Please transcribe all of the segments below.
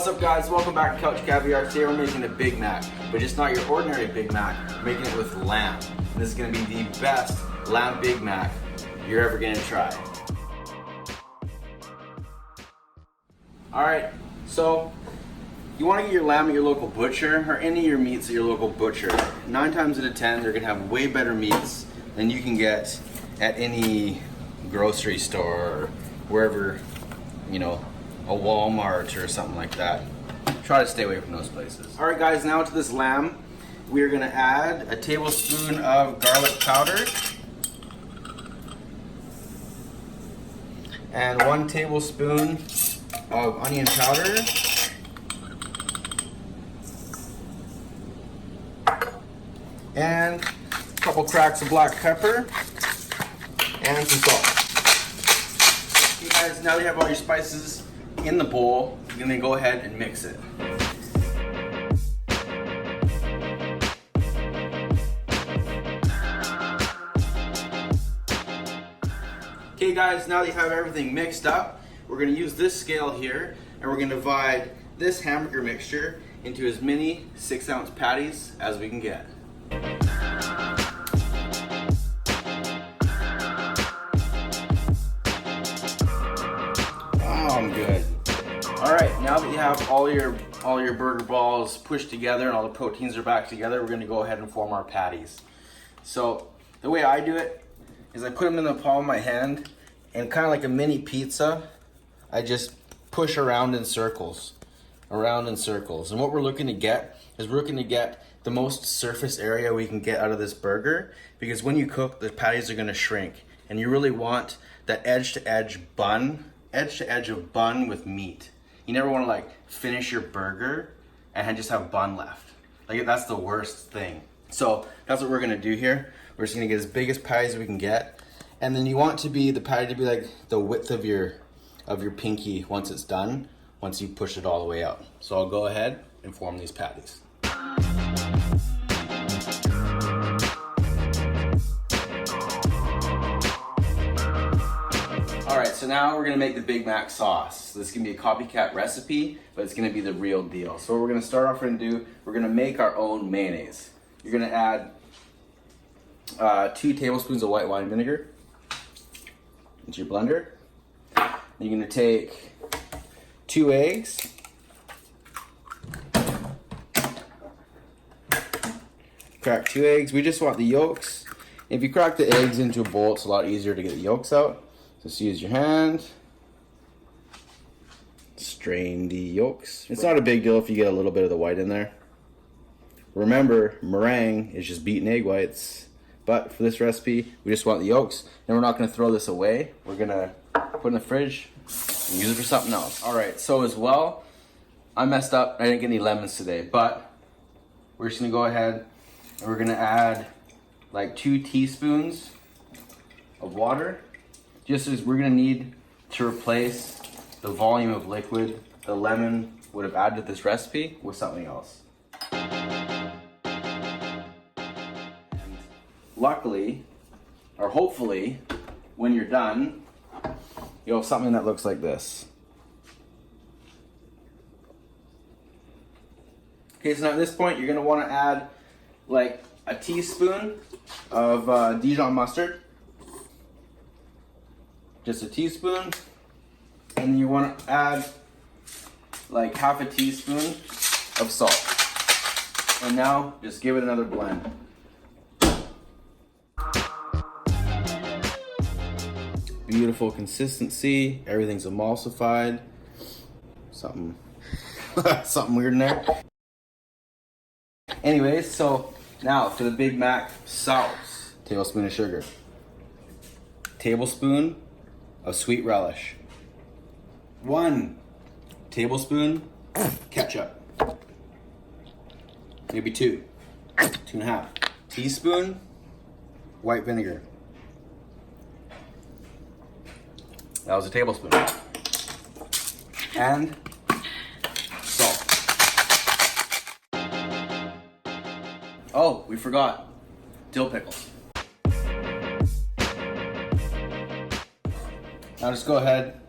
What's up guys, welcome back to CouchCaviar. Today we're making a Big Mac, but just not your ordinary Big Mac, we're making it with lamb. And this is gonna be the best lamb Big Mac you're ever gonna try. Alright, so you wanna get your lamb at your local butcher or any of your meats at your local butcher. 9 times out of 10, they're gonna have way better meats than you can get at any grocery store or wherever, you know, a Walmart or something like that. Try to stay away from those places. All right guys, now to this lamb, we're gonna add a tablespoon of garlic powder and 1 tablespoon of onion powder and a couple cracks of black pepper and some salt. Okay guys, now that you have all your spices in the bowl, you're gonna go ahead and mix it. Okay guys, now that you have everything mixed up, we're gonna use this scale here and we're gonna divide this hamburger mixture into as many 6-ounce patties as we can get. Oh, I'm good. All right, now that you have all your burger balls pushed together and all the proteins are back together, we're gonna go ahead and form our patties. So the way I do it is I put them in the palm of my hand and kind of like a mini pizza, I just push around in circles. And what we're looking to get is we're looking to get the most surface area we can get out of this burger, because when you cook, the patties are gonna shrink and you really want that edge to edge of bun with meat. You never want to like finish your burger and just have bun left. Like that's the worst thing. So that's what we're gonna do here. We're just gonna get as big as patties as we can get, and then you want the patty to be like the width of your pinky once it's done. Once you push it all the way out. So I'll go ahead and form these patties. Alright, so now we're gonna make the Big Mac sauce. So this is gonna be a copycat recipe, but it's gonna be the real deal. So what we're gonna start off and do, we're gonna make our own mayonnaise. You're gonna add 2 tablespoons of white wine vinegar into your blender. You're gonna take 2 eggs, crack 2 eggs. We just want the yolks. If you crack the eggs into a bowl, it's a lot easier to get the yolks out. So just use your hand, strain the yolks. It's not a big deal if you get a little bit of the white in there. Remember, meringue is just beaten egg whites. But for this recipe, we just want the yolks. And we're not gonna throw this away. We're gonna put it in the fridge and use it for something else. All right, so as well, I messed up. I didn't get any lemons today, but we're just gonna go ahead and we're gonna add like 2 teaspoons of water, just as we're gonna need to replace the volume of liquid the lemon would have added to this recipe with something else. And luckily, or hopefully, when you're done, you'll have something that looks like this. Okay, so now at this point, you're gonna wanna add like a teaspoon of Dijon mustard. Just a teaspoon. And then you wanna add like half a teaspoon of salt. And now, just give it another blend. Beautiful consistency, everything's emulsified. Something weird in there. Anyways, so now for the Big Mac sauce. Tablespoon of sugar. Tablespoon of sweet relish. 1 tablespoon ketchup. Maybe 2. 2.5. Teaspoon white vinegar. That was a tablespoon. And salt. Oh, we forgot dill pickles. Now just go ahead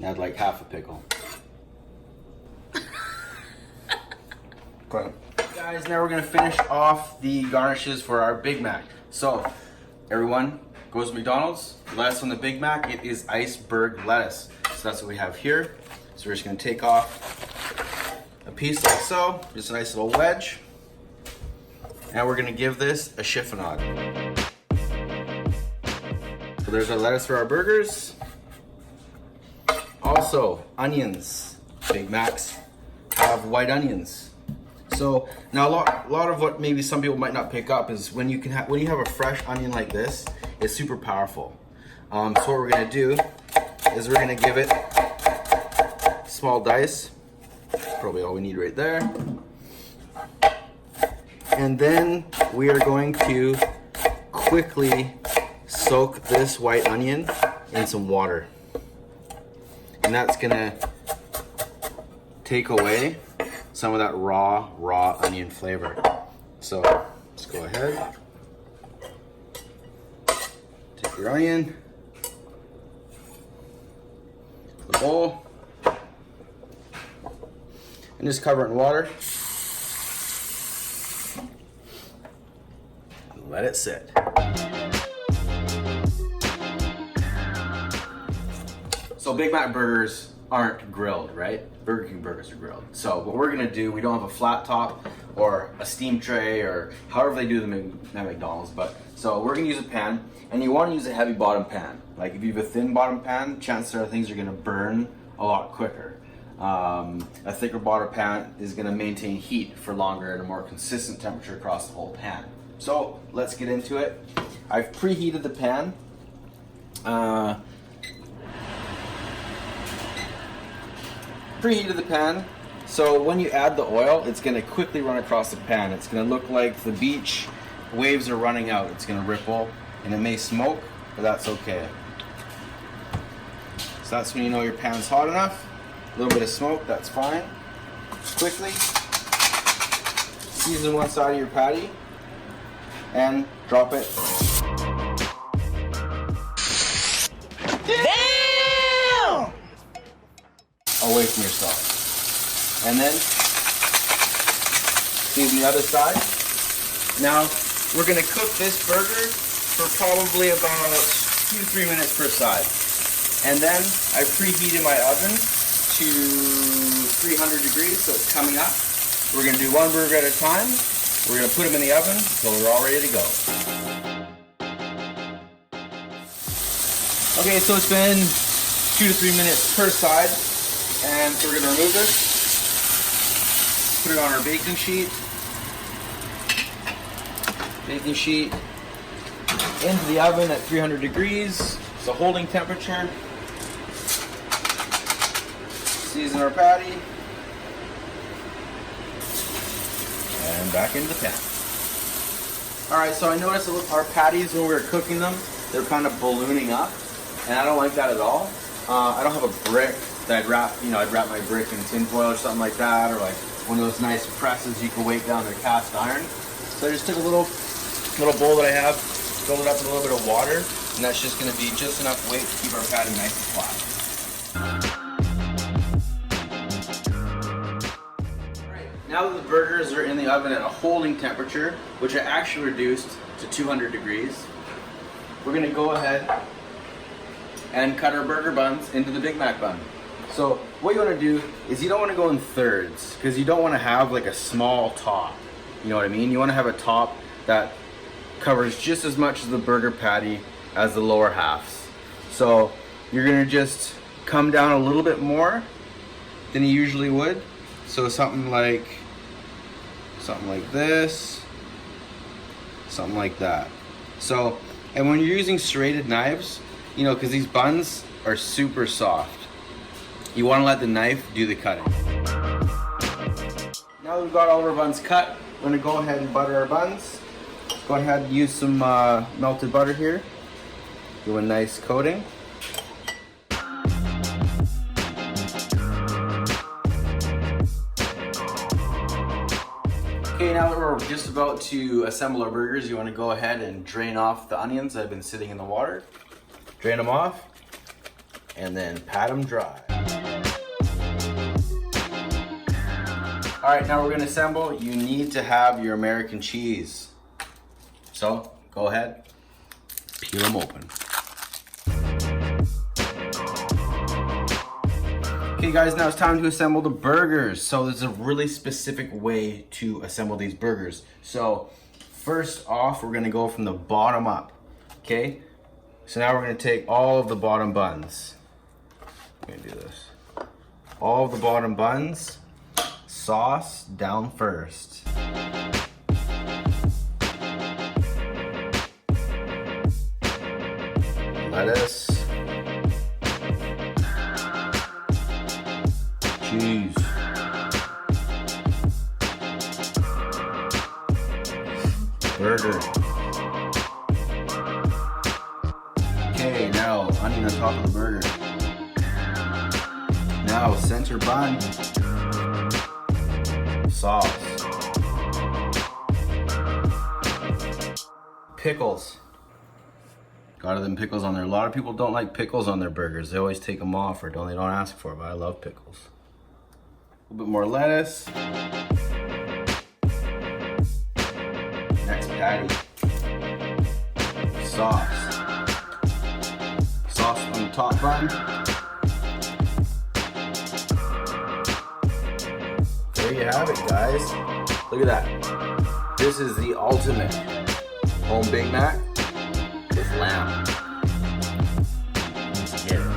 Add like half a pickle. Okay. Guys, now we're gonna finish off the garnishes for our Big Mac. So, everyone goes to McDonald's. Lettuce on the Big Mac, it is iceberg lettuce. So that's what we have here. So we're just gonna take off a piece like so, just a nice little wedge. And we're gonna give this a chiffonade. So there's our lettuce for our burgers. Also, onions. Big Macs have white onions. So now a lot of what maybe some people might not pick up is when you have a fresh onion like this, it's super powerful. So what we're gonna do is we're gonna give it small dice. Probably all we need right there. And then we are going to quickly soak this white onion in some water. And that's gonna take away some of that raw onion flavor. So let's go ahead. Take your onion, the bowl, and just cover it in water. And let it sit. So Big Mac burgers aren't grilled, right? Burger King burgers are grilled. So what we're gonna do, we don't have a flat top or a steam tray or however they do them at McDonald's, but so we're gonna use a pan, and you wanna use a heavy bottom pan. Like if you have a thin bottom pan, chances are things are gonna burn a lot quicker. A thicker bottom pan is gonna maintain heat for longer at a more consistent temperature across the whole pan. So let's get into it. I've preheated the pan. Preheated the pan, so when you add the oil, it's going to quickly run across the pan. It's going to look like the beach waves are running out. It's going to ripple, and it may smoke, but that's okay. So that's when you know your pan's hot enough. A little bit of smoke, that's fine. Quickly season one side of your patty and drop it. Away from yourself. And then season the other side. Now we're gonna cook this burger for probably about 2-3 minutes per side. And then I preheated my oven to 300 degrees, so it's coming up. We're gonna do one burger at a time. We're gonna put them in the oven until they're all ready to go. Okay, so it's been 2 to 3 minutes per side. And so we're going to remove this, put it on our baking sheet. Baking sheet into the oven at 300 degrees. It's a holding temperature. Season our patty. And back into the pan. Alright, so I noticed our patties when we were cooking them, they're kind of ballooning up. And I don't like that at all. I don't have a brick that I'd wrap my brick in tin foil or something like that, or like one of those nice presses you can weight down their cast iron. So I just took a little bowl that I have, filled it up with a little bit of water, and that's just going to be just enough weight to keep our patty nice and flat. Alright, now that the burgers are in the oven at a holding temperature, which I actually reduced to 200 degrees, we're going to go ahead and cut our burger buns into the Big Mac bun. So what you want to do is you don't want to go in thirds, because you don't want to have like a small top. You know what I mean? You want to have a top that covers just as much of the burger patty as the lower halves. So you're going to just come down a little bit more than you usually would. So something like this, something like that. So, and when you're using serrated knives, you know, because these buns are super soft, you want to let the knife do the cutting. Now that we've got all of our buns cut, we're going to go ahead and butter our buns. Go ahead and use some melted butter here. Do a nice coating. Okay, now that we're just about to assemble our burgers, you want to go ahead and drain off the onions that have been sitting in the water. Drain them off. and then pat them dry. All right, now we're gonna assemble. You need to have your American cheese. So go ahead, peel them open. Okay guys, now it's time to assemble the burgers. So there's a really specific way to assemble these burgers. So first off, we're gonna go from the bottom up, okay? So now we're gonna take all of the bottom buns. I'm gonna do this. All of the bottom buns, sauce down first. Lettuce. Cheese. Burger. Okay, now onion on top of the burger. Now center bun. Sauce. Pickles. Got them pickles on there. A lot of people don't like pickles on their burgers. They always take them off or they don't ask for it, but I love pickles. A little bit more lettuce. Next patty. Sauce. Sauce on the top bun. There you have it, guys. Look at that. This is the ultimate home Big Mac with lamb. Let's get it.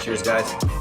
Cheers, guys.